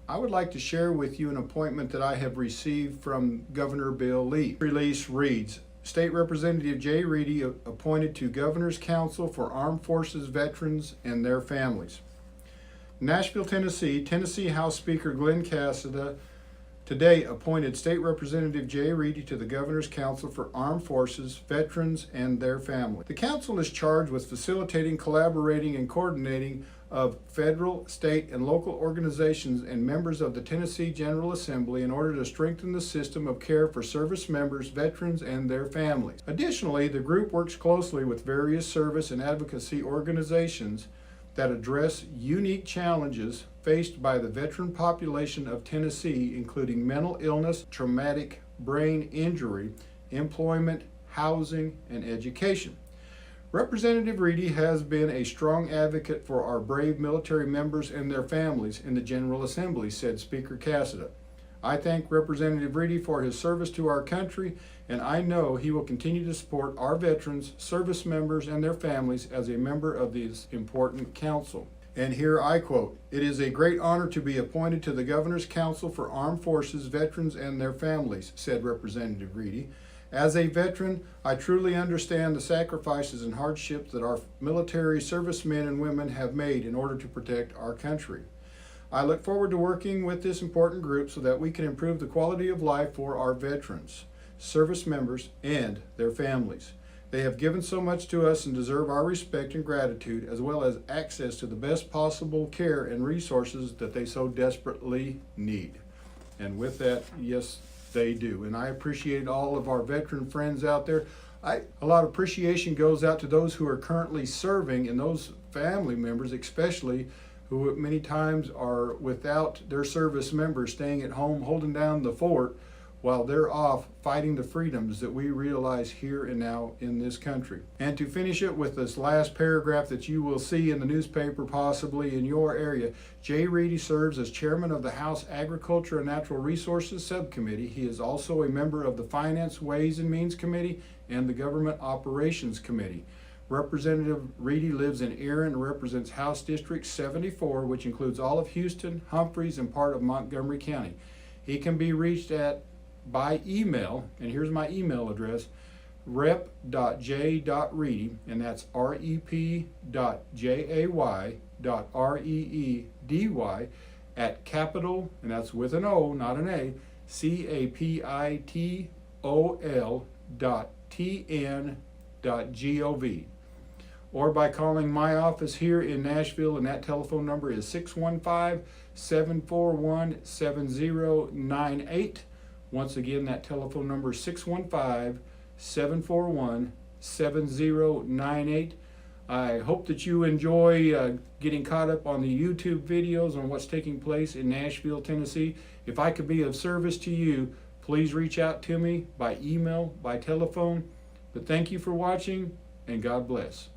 I would like to share with you an appointment that I have received from Governor Bill Lee. Release reads, State Representative Jay Reedy appointed to Governor's Council for Armed Forces Veterans and their families. Nashville, Tennessee House Speaker Glenn Cassada today appointed State Representative Jay Reedy to the Governor's Council for Armed Forces, Veterans, and their families. The council is charged with facilitating, collaborating, and coordinating of federal, state, and local organizations and members of the Tennessee General Assembly in order to strengthen the system of care for service members, veterans, and their families. Additionally, the group works closely with various service and advocacy organizations that address unique challenges faced by the veteran population of Tennessee, including mental illness, traumatic brain injury, employment, housing, and education. Representative Reedy has been a strong advocate for our brave military members and their families in the General Assembly, said Speaker Cassada. I thank Representative Reedy for his service to our country, and I know he will continue to support our veterans, service members, and their families as a member of this important council. And here I quote, "It is a great honor to be appointed to the Governor's Council for Armed Forces, Veterans, and their families," said Representative Reedy. As a veteran, I truly understand the sacrifices and hardships that our military servicemen and women have made in order to protect our country. I look forward to working with this important group so that we can improve the quality of life for our veterans, service members, and their families. They have given so much to us and deserve our respect and gratitude, as well as access to the best possible care and resources that they so desperately need. And with that, yes, they do. And I appreciate all of our veteran friends out there. A lot of appreciation goes out to those who are currently serving and those family members especially who many times are without their service members, staying at home holding down the fort while they're off fighting the freedoms that we realize here and now in this country. And to finish it with this last paragraph that you will see in the newspaper possibly in your area, Jay Reedy serves as chairman of the House Agriculture and Natural Resources Subcommittee. He is also a member of the Finance, Ways and Means Committee and the Government Operations Committee. Representative Reedy lives in Erin and represents House District 74, which includes all of Houston, Humphreys, and part of Montgomery County. He can be reached by email, and here's my email address, rep.j.reedy, and that's rep.jay.reedy at capital, and that's with an O, not an A, capitol.tn.gov. Or by calling my office here in Nashville, and that telephone number is 615-741-7098. Once again, that telephone number is 615-741-7098. I hope that you enjoy getting caught up on the YouTube videos on what's taking place in Nashville, Tennessee. If I could be of service to you, please reach out to me by email, by telephone. But thank you for watching, and God bless.